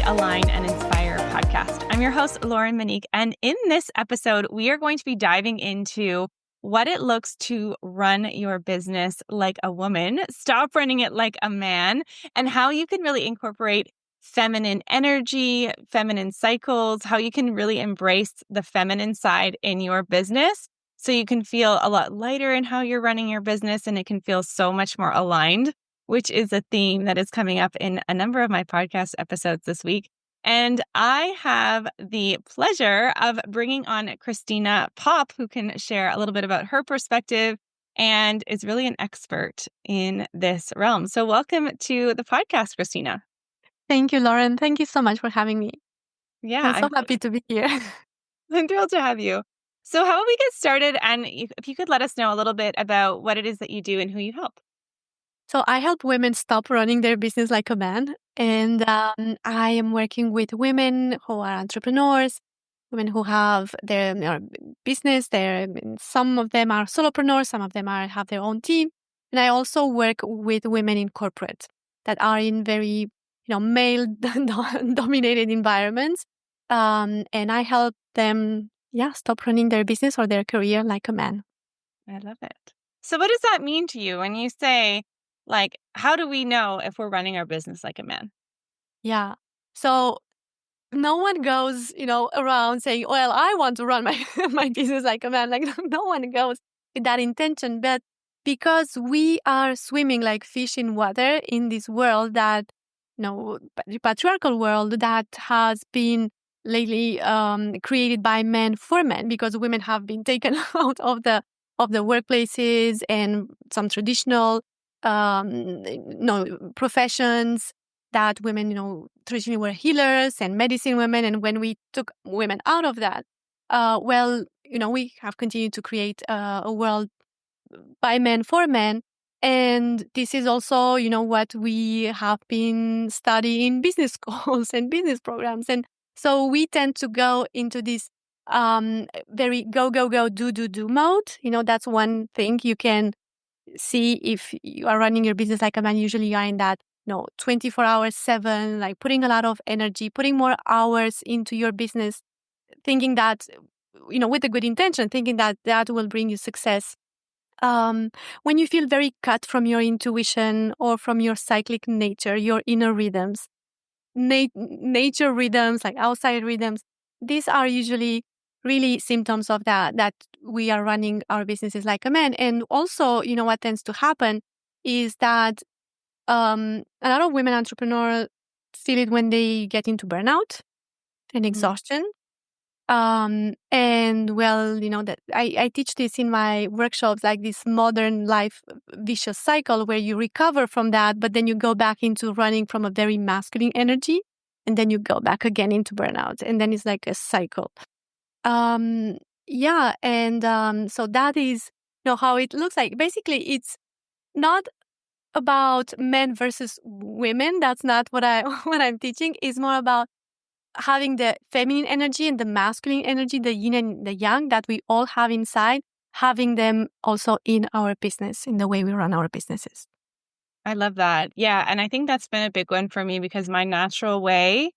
Align and Inspire podcast. I'm your host, Lauren Monique, and in this episode, we are going to be diving into what it looks to run your business like a woman, stop running it like a man, and how you can really incorporate feminine energy, feminine cycles, how you can really embrace the feminine side in your business so you can feel a lot lighter in how you're running your business and it can feel so much more aligned, which is a theme that is coming up in a number of my podcast episodes this week. And I have the pleasure of bringing on Cristina Pop, who can share a little bit about her perspective and is really an expert in this realm. So welcome to the podcast, Cristina. Thank you, Lauren. Thank you so much for having me. Yeah, I'm so happy to be here. I'm thrilled to have you. So how about we get started? And if you could let us know a little bit about what it is that you do and who you help. So I help women stop running their business like a man. And I am working with women who are entrepreneurs, women who have their business. Some of them are solopreneurs, some of them have their own team. And I also work with women in corporate that are in very male dominated environments. And I help them, stop running their business or their career like a man. I love it. So what does that mean to you when you say, like, how do we know if we're running our business like a man? Yeah. So no one goes, around saying, well, I want to run my, my business like a man. Like no one goes with that intention. But because we are swimming like fish in water in this world that, patriarchal world that has been lately created by men for men, because women have been taken out of the workplaces and some traditional professions that women, traditionally were healers and medicine women. And when we took women out of that, we have continued to create a world by men for men. And this is also, what we have been studying in business schools and business programs. And so we tend to go into this very go, do mode. That's one thing you can see if you are running your business like a man. Usually you are in that 24 hours 7, like putting a lot of energy, putting more hours into your business, thinking that with a good intention, thinking that that will bring you success. When you feel very cut from your intuition or from your cyclic nature, your inner rhythms, nature rhythms, like outside rhythms, these are usually really symptoms of that we are running our businesses like a man. And also, what tends to happen is that a lot of women entrepreneurs feel it when they get into burnout and exhaustion. And that I teach this in my workshops, like this modern life vicious cycle where you recover from that, but then you go back into running from a very masculine energy, and then you go back again into burnout, and then it's like a cycle. And so that is how it looks like. Basically, it's not about men versus women. That's not what what I'm teaching. It's more about having the feminine energy and the masculine energy, the yin and the yang that we all have inside, having them also in our business, in the way we run our businesses. I love that. Yeah. And I think that's been a big one for me because my natural way,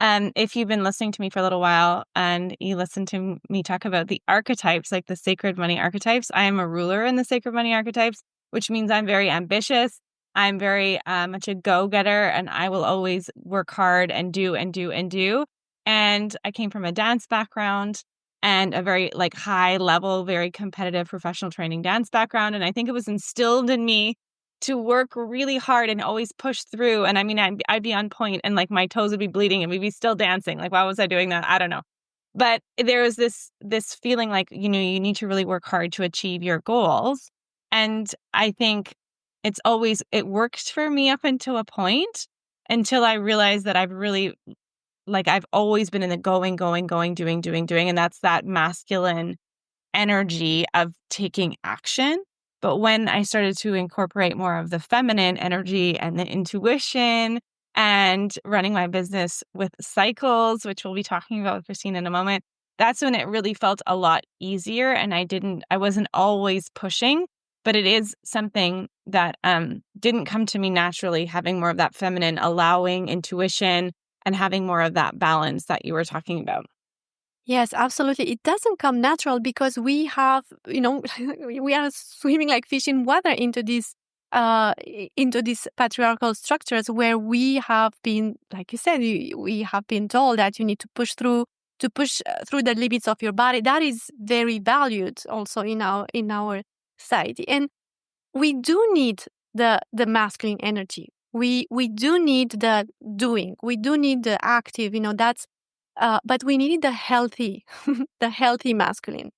if you've been listening to me for a little while and you listen to me talk about the archetypes, like the sacred money archetypes, I am a ruler in the sacred money archetypes, which means I'm very ambitious. I'm very much a go-getter, and I will always work hard and do and do and do. And I came from a dance background and a very high level, very competitive professional training dance background. And I think it was instilled in me to work really hard and always push through. And I mean, I'd be on point and my toes would be bleeding and we'd be still dancing. Why was I doing that? I don't know. But there was this feeling you need to really work hard to achieve your goals. And I think it worked for me up until a point, until I realized that I've really, I've always been in the going, doing. And that's that masculine energy of taking action. But when I started to incorporate more of the feminine energy and the intuition and running my business with cycles, which we'll be talking about with Christine in a moment, that's when it really felt a lot easier. And I wasn't always pushing, but it is something that didn't come to me naturally, having more of that feminine, allowing intuition, and having more of that balance that you were talking about. Yes, absolutely. It doesn't come natural because we have, we are swimming like fish in water into these patriarchal structures where we have been, like you said, we have been told that you need to push through the limits of your body. That is very valued also in our society, and we do need the masculine energy. We do need the doing. We do need the active. But we need the healthy, the healthy masculine.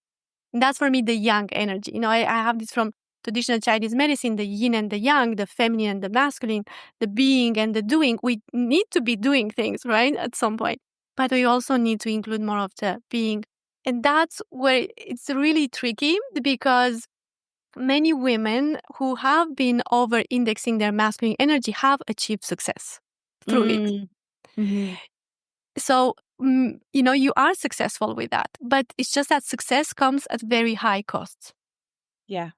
And that's for me the yang energy. I have this from traditional Chinese medicine: the yin and the yang, the feminine and the masculine, the being and the doing. We need to be doing things, right, at some point, but we also need to include more of the being, and that's where it's really tricky because many women who have been over indexing their masculine energy have achieved success through it. Mm. Hmm. So, you are successful with that, but it's just that success comes at very high costs. Yeah.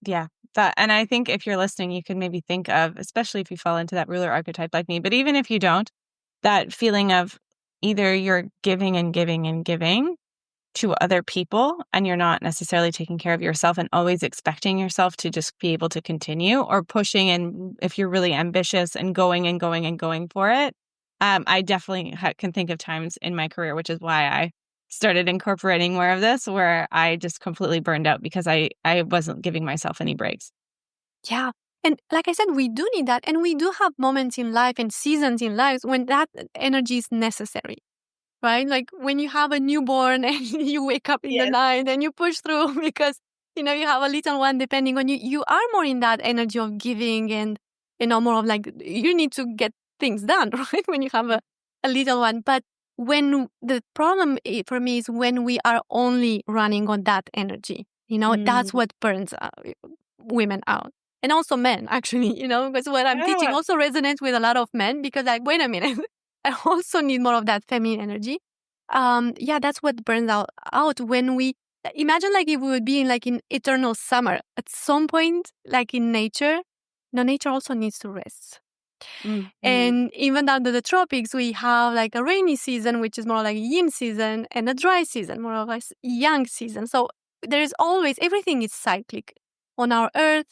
Yeah. That, and I think if you're listening, you can maybe think of, especially if you fall into that ruler archetype like me, but even if you don't, that feeling of either you're giving and giving and giving to other people and you're not necessarily taking care of yourself and always expecting yourself to just be able to continue, or pushing, and if you're really ambitious and going and going and going for it. I definitely can think of times in my career, which is why I started incorporating more of this, where I just completely burned out because I wasn't giving myself any breaks. Yeah. And like I said, we do need that. And we do have moments in life and seasons in life when that energy is necessary, right? Like when you have a newborn and you wake up in the Yes. night and you push through because, you have a little one depending on you. You are more in that energy of giving and, more of like, you need to get things done, right? When you have a little one. But when the problem for me is when we are only running on that energy, that's Mm. what burns women out. And also men, actually, because what I'm teaching Yeah. also resonates with a lot of men because, like, wait a minute, I also need more of that feminine energy. Yeah, that's what burns out when we imagine like if we would be in like in eternal summer at some point, like in nature. No, nature also needs to rest. Mhm. And even down to the tropics, we have like a rainy season, which is more like a yin season, and a dry season, more of a yang season. So there's always everything is cyclic on our earth.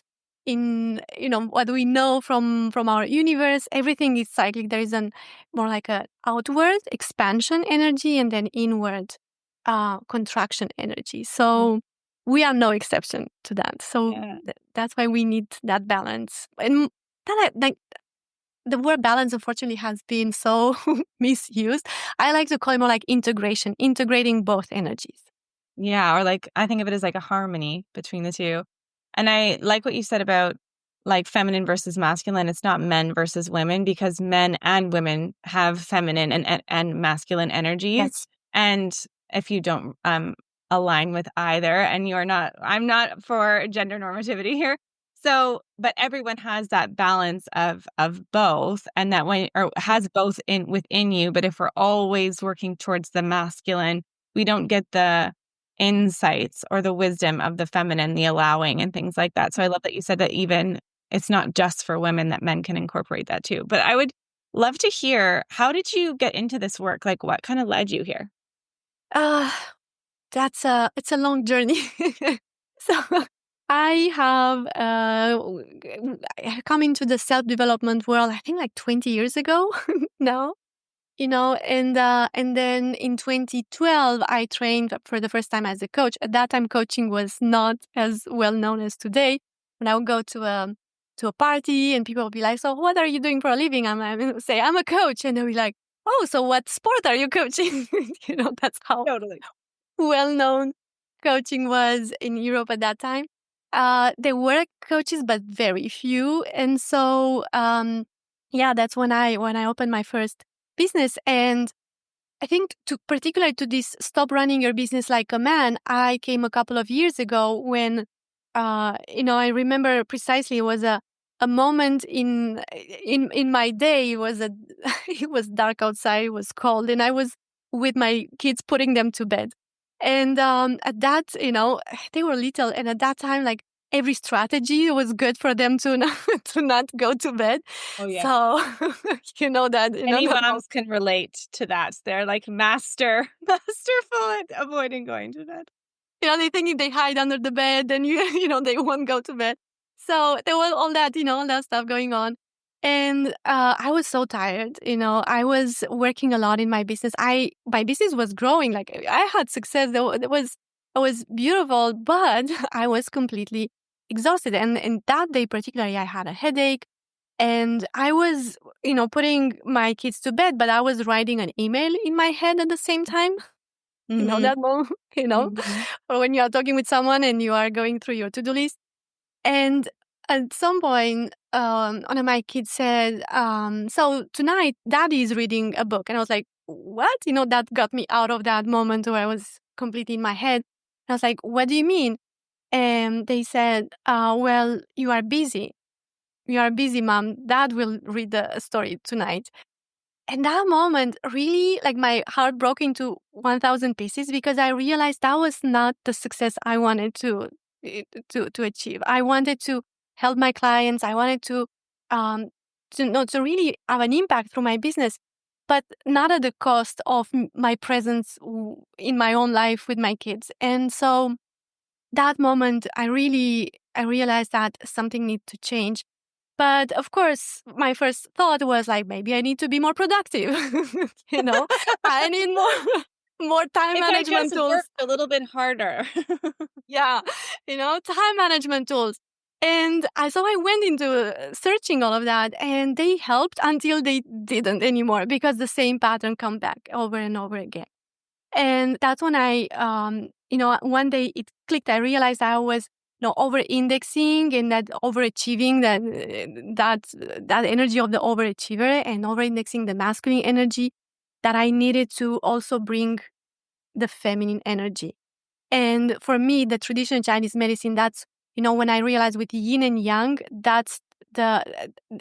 In what we know from our universe, everything is cyclic. There is an more like a outward expansion energy and then inward contraction energy. Mm. So we are no exception to that. So Yeah. that's why we need that balance. And like the word balance, unfortunately, has been so misused. I like to call it more like integration, integrating both energies. Yeah, or like I think of it as like a harmony between the two. And I like what you said about like feminine versus masculine. It's not men versus women, because men and women have feminine and masculine energies. Yes. And if you don't align with either, and you're not, I'm not for gender normativity here. So, but everyone has that balance of both, and that when, or has both in within you. But if we're always working towards the masculine, we don't get the insights or the wisdom of the feminine, the allowing and things like that. So I love that you said that even it's not just for women, that men can incorporate that too. But I would love to hear, how did you get into this work? Like what kind of led you here? Uh, it's a long journey. So I have come into the self-development world, I think like 20 years ago now. And then in 2012 I trained for the first time as a coach. At that time coaching was not as well known as today. When I would go to a party and people would be like, so what are you doing for a living? I would say I'm a coach, and they'll be like, oh, so what sport are you coaching? That's how Totally. well known coaching was in Europe at that time. There were coaches, but very few. And so, yeah, that's when I opened my first business. And I think to particularly to this stop running your business like a man, I came a couple of years ago when, I remember precisely it was a moment in my day. It was it was dark outside, it was cold, and I was with my kids putting them to bed. And at that, they were little, and at that time, like every strategy was good for them to not, to not go to bed. Oh, yeah. So Any that moms can relate to that. They're like masterful at avoiding going to bed. they think if they hide under the bed, then they won't go to bed. So there was all that, all that stuff going on. And I was so tired. I was working a lot in my business. My business was growing. Like I had success. It was beautiful, but I was completely exhausted. And that day particularly, I had a headache. And I was, putting my kids to bed, but I was writing an email in my head at the same time. Mhm. That moment, Mhm. or when you are talking with someone and you are going through your to-do list. And at some point, one of my kids said, so tonight daddy is reading a book. And I was like, what? That got me out of that moment where I was completely in my head. I was like, what do you mean? And they said, well, you are busy. You are busy, mom. Dad will read the story tonight. And that moment really, like, my heart broke into 1,000 pieces because I realized that was not the success I wanted to achieve. I wanted to help my clients. I wanted um to really have an impact through my business, but not at the cost of my presence in my own life with my kids. And so that moment, I realized that something needs to change. But of course, my first thought was like, maybe I need to be more productive. you know, I need more more time If I management just tools. worked a little bit harder. Yeah, time management tools. And I went into searching all of that, and they helped until they didn't anymore because the same pattern come back over and over again. And that's when one day it clicked. I realized I was, over indexing and that overachieving, that energy of the overachiever, and over indexing the masculine energy, that I needed to also bring the feminine energy. And for me, the traditional Chinese medicine, that's, when I realized with yin and yang, the,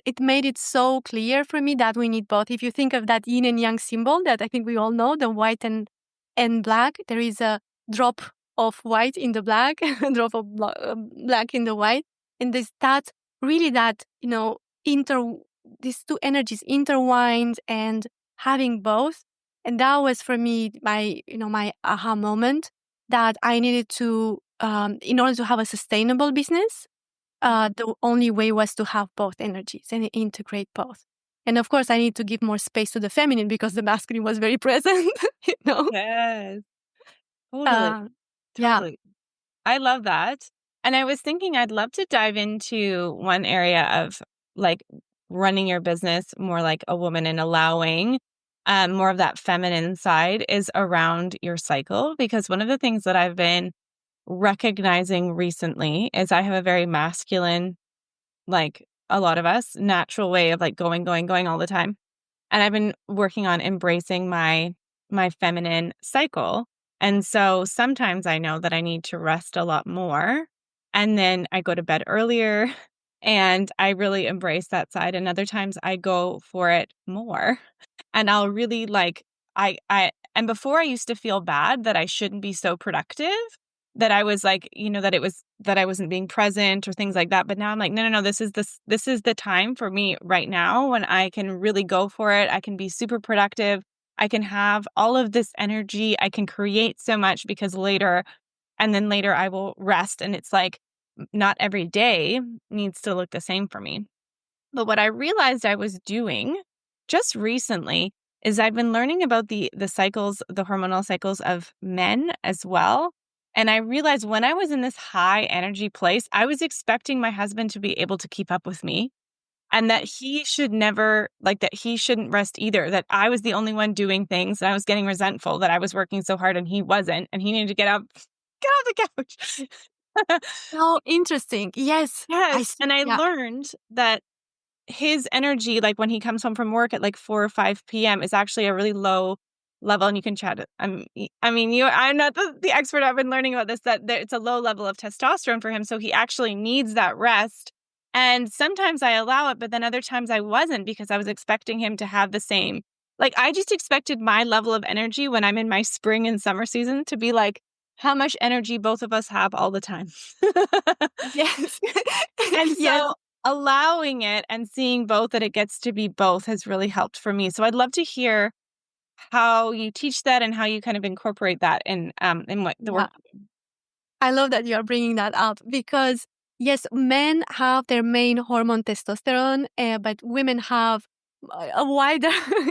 it made it so clear for me that we need both. If you think of that yin and yang symbol that I think we all know, the white and black, there is a drop of white in the black, a drop of black in the white. And that really that, inter, these two energies intertwined and having both. And that was for me my aha moment that I needed to, in order to have a sustainable business, the only way was to have both energies and integrate both. And of course, I need to give more space to the feminine because the masculine was very present, you know? Yes, totally, Uh, yeah. totally. I love that. And I was thinking I'd love to dive into one area of like running your business more like a woman and allowing more of that feminine side is around your cycle. Because one of the things that I've been recognizing recently is I have a very masculine, like a lot of us, natural way of like going all the time. And I've been working on embracing my feminine cycle. And so sometimes I know that I need to rest a lot more, and then I go to bed earlier, and I really embrace that side. And other times I go for it more, and I'll really like I and before I used to feel bad that I shouldn't be so productive, that I was like, that I wasn't being present or things like that. But now I'm like, no, this is the time for me right now when I can really go for it. I can be super productive. I can have all of this energy. I can create so much because later I will rest. And it's like not every day needs to look the same for me. But what I realized I was doing just recently is I've been learning about the cycles, the hormonal cycles of men as well. And I realized when I was in this high energy place, I was expecting my husband to be able to keep up with me, and that he should never, like, that he shouldn't rest either, that I was the only one doing things. And I was getting resentful that I was working so hard and he wasn't, and he needed to get off the couch. Oh, interesting. Yes, I Yes. see. And I Yeah. learned that his energy, like when he comes home from work at like 4 or 5 p.m., is actually a really low level. And you can chat it. I'm not the expert. I've been learning about this, that it's a low level of testosterone for him. So he actually needs that rest. And sometimes I allow it, but then other times I wasn't, because I was expecting him to have the same. Like I just expected my level of energy when I'm in my spring and summer season to be like how much energy both of us have all the time. Yes. And Yes. so allowing it and seeing both, that it gets to be both, has really helped for me. So I'd love to hear how you teach that and how you kind of incorporate that in what the Yeah. work. I love that you are bringing that up because, yes, men have their main hormone testosterone, but women have a wider,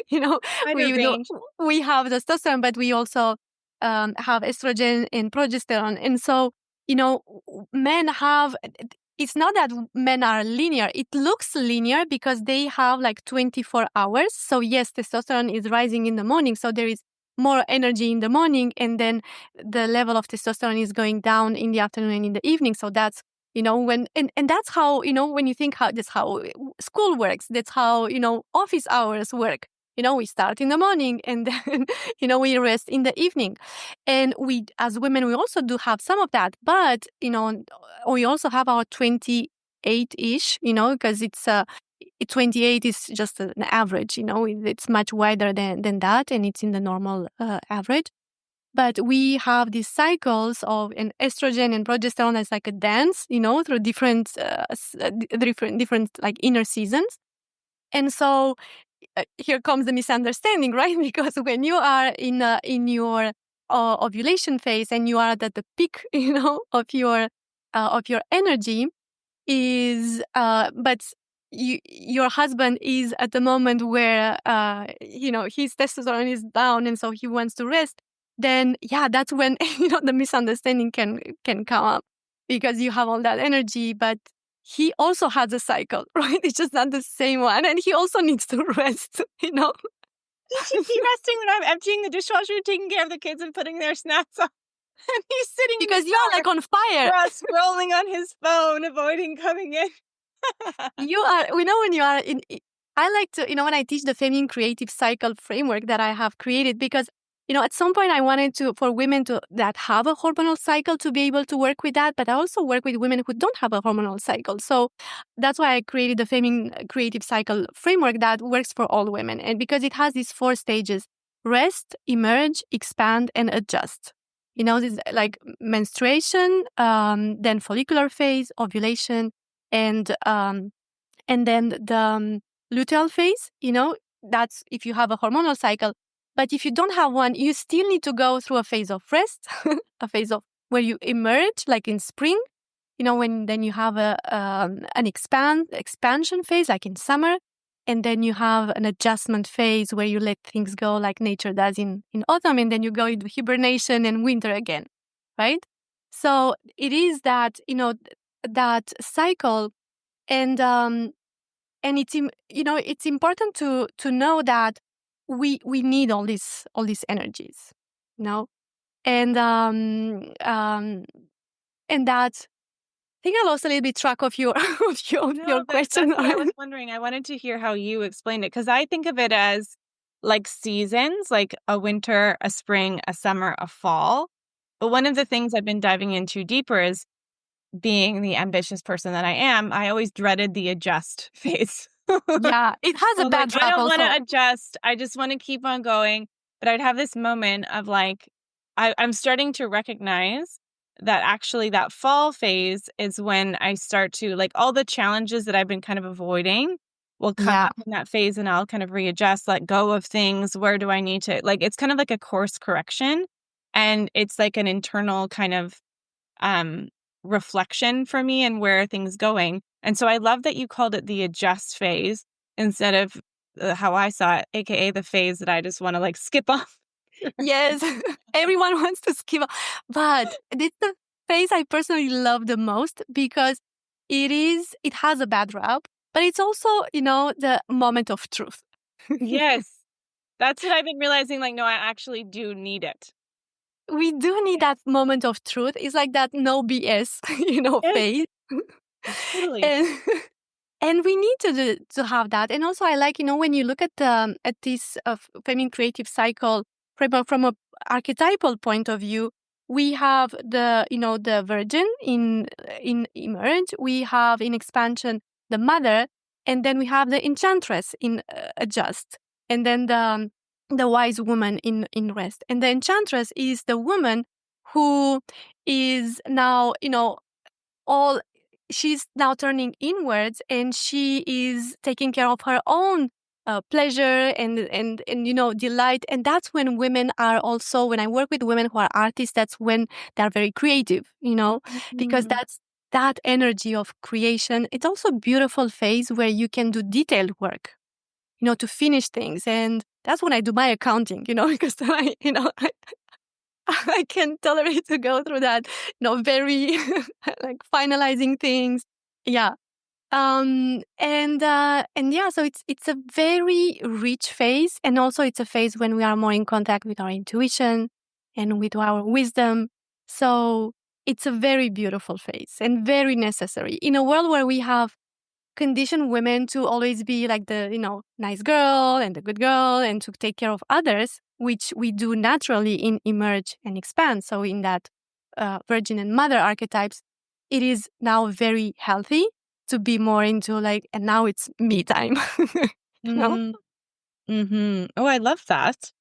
you know, Wider we do, range. we have testosterone, but we also have estrogen and progesterone. And so, men have, it's not that men are linear. It looks linear because they have like 24 hours. So, yes, testosterone is rising in the morning. So there is more energy in the morning, and then the level of testosterone is going down in the afternoon and in the evening. So that's, when, and that's how, when you think how that's how school works, that's how, office hours work. We start in the morning and then, we rest in the evening. And we, as women, we also do have some of that, but, we also have our 28-ish, because it's 28 is just an average, it's much wider than that, and it's in the normal average. But we have these cycles of an estrogen and progesterone as like a dance, through different, different like inner seasons. And so here comes the misunderstanding, right? Because when you are in your ovulation phase and you are at the peak, of your energy, is but your husband is at the moment where his testosterone is down, and so he wants to rest, then yeah, that's when the misunderstanding can come up, because you have all that energy, but he also has a cycle, right? It's just not the same one, and he also needs to rest. He should be resting when I'm emptying the dishwasher, taking care of the kids, and putting their snacks on. And he's sitting in the Because you are like on fire. scrolling on his phone, avoiding coming in. You are, when you are I like to, when I teach the feminine creative cycle framework that I have created, because, at some point I wanted for women that have a hormonal cycle to be able to work with that. But I also work with women who don't have a hormonal cycle. So that's why I created the feminine creative cycle framework that works for all women. And because it has these 4 stages: rest, emerge, expand, and adjust. This like menstruation, then follicular phase, ovulation, and then the luteal phase. That's if you have a hormonal cycle. But if you don't have one, you still need to go through a phase of rest, a phase of where you emerge, like in spring. When then you have an expansion phase, like in summer, and then you have an adjustment phase where you let things go, like nature does in autumn, and then you go into hibernation and winter again, right? So it is that that cycle. And it's important to know that we need all these energies, you know and and that, I think I lost a little bit track of your of your No, question. that's what I was wondering. I wanted to hear how you explained it, because I think of it as like seasons, like a winter, a spring, a summer, a fall. But one of the things I've been diving into deeper is, being the ambitious person that I am, I always dreaded the adjust phase. Yeah, it has a So, like, bad I rap don't want also. to adjust. I just want to keep on going. But I'd have this moment of like, I'm starting to recognize that actually that fall phase is when I start to, like, all the challenges that I've been kind of avoiding will come Yeah. up in that phase, and I'll kind of readjust, let go of things. Where do I need to, like, it's kind of like a course correction. And it's like an internal kind of um reflection for me and where are things going. And so I love that you called it the adjust phase instead of how I saw it, aka the phase that I just want to like skip off. Yes, everyone wants to skip, but this the phase I personally love the most, because it has a bad rap, but it's also, the moment of truth. Yes, that's what I've been realizing. Like, no, I actually do need it. We do need that moment of truth. It's like that no BS, Yes, phase. totally. And and we need to have that. And also, I like, when you look at this feminine creative cycle from a archetypal point of view, we have the virgin in emerge, we have in expansion the mother, and then we have the enchantress in adjust, and then the wise woman in rest. And the enchantress is the woman who is now, all she's now turning inwards, and she is taking care of her own pleasure and delight. And that's when women are also, when I work with women who are artists, that's when they're very creative, because Mhm. that's that energy of creation. It's also a beautiful phase where you can do detailed work, to finish things. And that's when I do my accounting, because I can't tolerate to go through that, very like finalizing things. Yeah. And yeah, so it's a very rich phase, and also it's a phase when we are more in contact with our intuition and with our wisdom. So it's a very beautiful phase and very necessary in a world where we have condition women to always be like the, nice girl and the good girl and to take care of others, which we do naturally in emerge and expand. So in that virgin and mother archetypes, it is now very healthy to be more into like, and now it's me time. you know? Mm, mhm. Oh, I love that.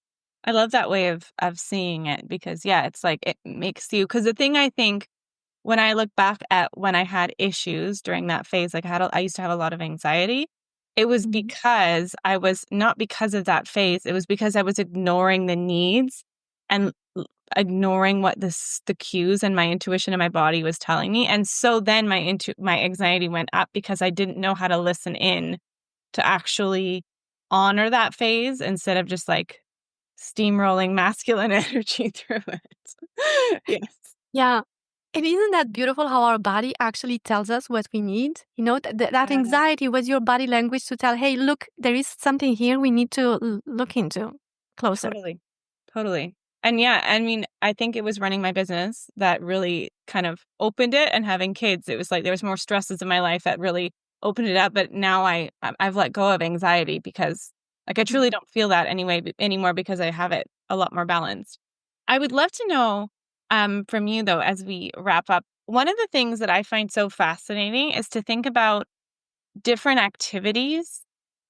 I love that way of seeing it because yeah, it's like it makes you because the thing I think when I look back at when I had issues during that phase, like I used to have a lot of anxiety. It was Mhm. because I was not because of that phase. It was because I was ignoring the needs and ignoring what the cues and my intuition and my body was telling me. And so then my anxiety went up because I didn't know how to listen in to actually honor that phase instead of just like steamrolling masculine energy through it. Yes. Yeah. And isn't that beautiful how our body actually tells us what we need? That Yeah. anxiety was your body language to tell, hey, look, there is something here we need to look into closer. Totally. Totally. And yeah, I mean, I think it was running my business that really kind of opened it and having kids. It was like there was more stresses in my life that really opened it up. But now I've let go of anxiety because like I truly don't feel that anymore because I have it a lot more balanced. I would love to know from you though, as we wrap up, one of the things that I find so fascinating is to think about different activities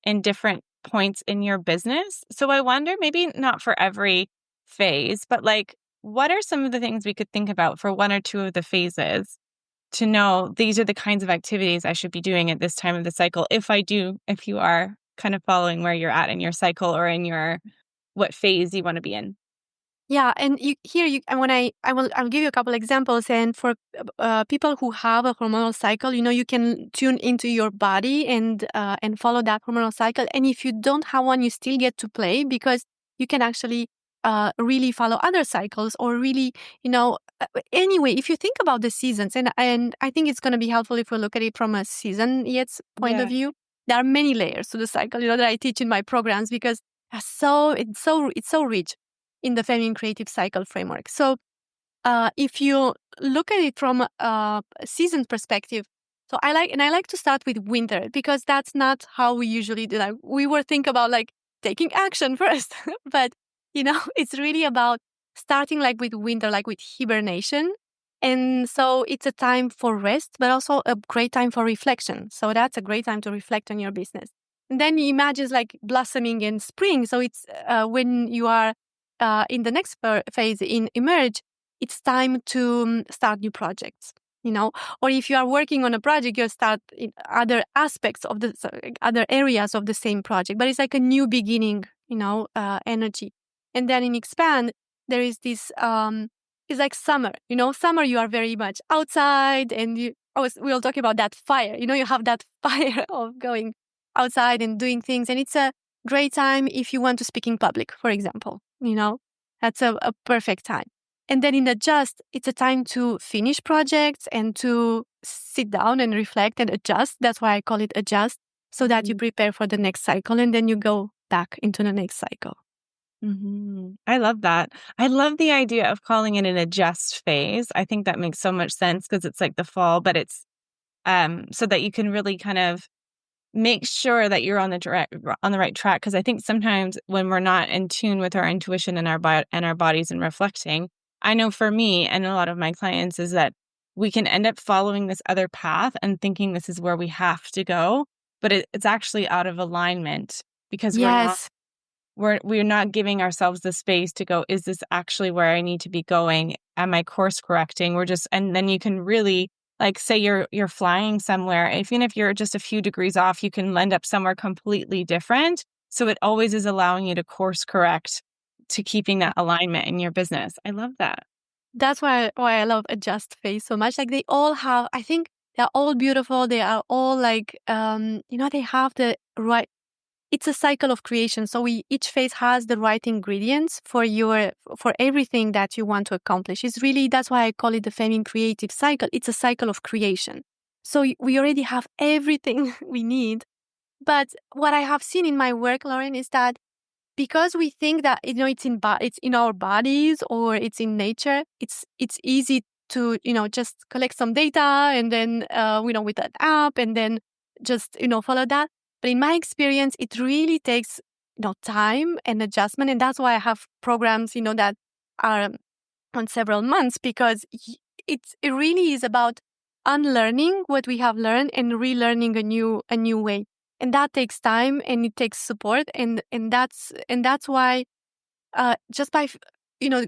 in different points in your business. So I wonder, maybe not for every phase, but like, what are some of the things we could think about for one or two of the phases to know these are the kinds of activities I should be doing at this time of the cycle? If you are kind of following where you're at in your cycle or in your what phase you want to be in. Yeah, and and when I'll give you a couple examples. And for people who have a hormonal cycle, you can tune into your body and follow that hormonal cycle. And if you don't have one, you still get to play, because you can actually really follow other cycles, or really, anyway, if you think about the seasons, and I think it's going to be helpful if we look at it from a season yet point of Yeah. view. There are many layers to the cycle, that I teach in my programs, because it's so rich in the feminine creative cycle framework. So if you look at it from a season perspective, so I like to start with winter, because that's not how we usually do. Like, we were think about like taking action first, but it's really about starting like with winter, like with hibernation. And so it's a time for rest, but also a great time for reflection. So that's a great time to reflect on your business. And then you imagine like blossoming in spring. So it's when you are in the next phase in emerge, it's time to start new projects, or if you are working on a project, you'll start in other aspects of other areas of the same project, but it's like a new beginning, energy. And then in expand, there is this it's like summer. Summer, you are very much outside, and we'll talk about that fire. You have that fire of going outside and doing things, and it's a great time if you want to speak in public, for example. That's a perfect time. And then in adjust, it's a time to finish projects and to sit down and reflect and adjust. That's why I call it adjust, so that you Mhm. prepare for the next cycle, and then you go back into the next cycle. Mhm. I love that. I love the idea of calling it an adjust phase. I think that makes so much sense because it's like the fall, but it's so that you can really kind of make sure that you're on the right track. Because I think sometimes when we're not in tune with our intuition and and our bodies and reflecting, I know for me and a lot of my clients is that we can end up following this other path and thinking this is where we have to go, but it's actually out of alignment because Yes. we're not giving ourselves the space to go, is this actually where I need to be going? Am I course correcting? And then you can really, like, say you're flying somewhere, even if you're just a few degrees off, you can end up somewhere completely different. So it always is allowing you to course correct to keeping that alignment in your business. I love that. That's why I love Adjust Phase so much. Like they all have, I think they're all beautiful. They are all like, they have the right. It's a cycle of creation. So each phase has the right ingredients for everything that you want to accomplish. It's really, that's why I call it the feminine creative cycle. It's a cycle of creation. So we already have everything we need. But what I have seen in my work, Lauren, is that because we think that it's in our bodies or it's in nature, it's easy to just collect some data and then with an app and then just follow that. But in my experience, it really takes time and adjustment, and that's why I have programs that are on several months, because it really is about unlearning what we have learned and relearning a new way, and that takes time and it takes support, and that's why just by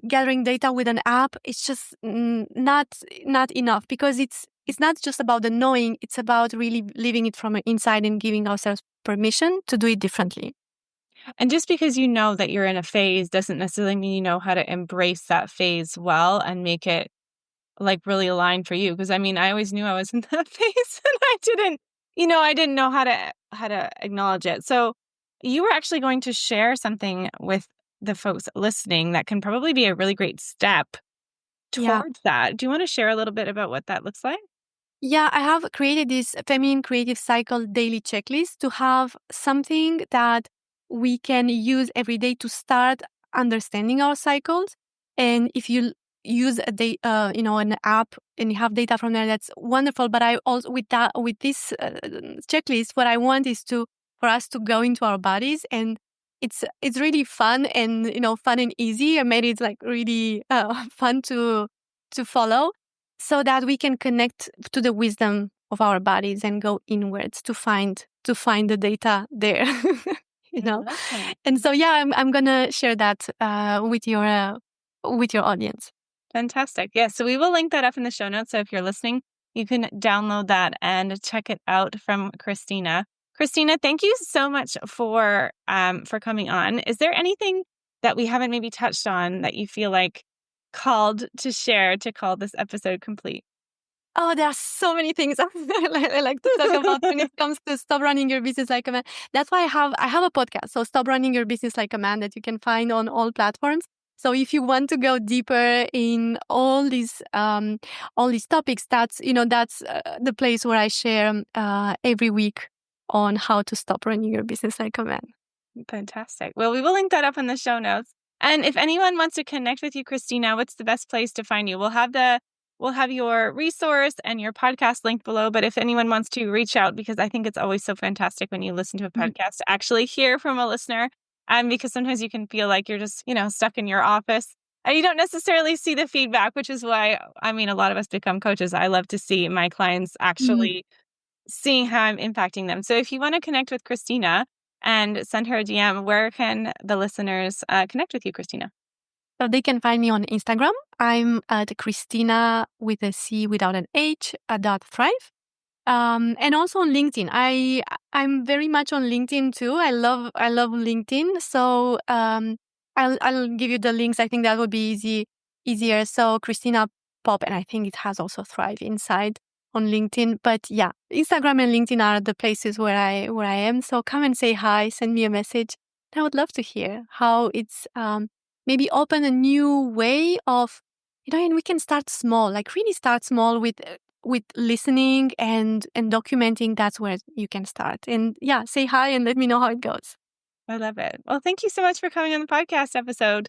gathering data with an app, it's just not enough, because it's not just about the knowing, it's about really living it from inside and giving ourselves permission to do it differently. And just because you know that you're in a phase doesn't necessarily mean you know how to embrace that phase well and make it like really aligned for you. Because I mean, I always knew I was in that phase and I didn't know how to acknowledge it. So you were actually going to share something with the folks listening that can probably be a really great step Yeah. towards that. Do you want to share a little bit about what that looks like? Yeah, I have created this feminine creative cycle daily checklist to have something that we can use every day to start understanding our cycles. And if you use an app and you have data from there, that's wonderful. But I also, with this checklist, what I want is for us to go into our bodies, and it's really fun and fun and easy. I made it like really fun to follow, so that we can connect to the wisdom of our bodies and go inwards to find the data there. you I know love that. and so yeah, I'm gonna share that with your audience. Fantastic. Yeah. So we will link that up in the show notes. So if you're listening, you can download that and check it out from Cristina. Cristina, thank you so much for coming on. Is there anything that we haven't maybe touched on that you feel like called to share to call this episode complete? Oh, there are so many things I like to talk about when it comes to stop running your business like a man. That's why I have a podcast. So Stop Running Your Business Like a Man, that you can find on all platforms. So if you want to go deeper in all these topics, that's the place where I share every week on how to stop running your business like a man. Fantastic. Well, we will link that up in the show notes. And if anyone wants to connect with you, Cristina, what's the best place to find you? We'll have your resource and your podcast linked below. But if anyone wants to reach out, because I think it's always so fantastic when you listen to a podcast to actually hear from a listener. Because sometimes you can feel like you're just, stuck in your office and you don't necessarily see the feedback, which is why, I mean, a lot of us become coaches. I love to see my clients Mhm. actually seeing how I'm impacting them. So if you want to connect with Cristina and send her a DM, where can the listeners connect with you, Cristina? So they can find me on Instagram. I'm at Christina with a C without an H .thrive. And also on LinkedIn. I'm very much on LinkedIn too. I love LinkedIn. So I'll give you the links. I think that would be easier. So Cristina Pop, and I think it has also Thrive inside on LinkedIn. But yeah, Instagram and LinkedIn are the places where I am. So come and say hi, send me a message. I would love to hear how it's maybe open a new way of, and we can start small, like really start small with listening and documenting. That's where you can start. And yeah, say hi and let me know how it goes. I love it. Well, thank you so much for coming on the podcast episode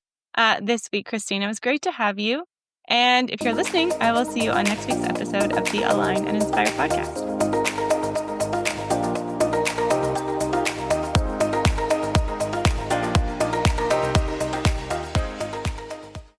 this week, Cristina. It was great to have you. And if you're listening, I will see you on next week's episode of the Align and Inspire podcast.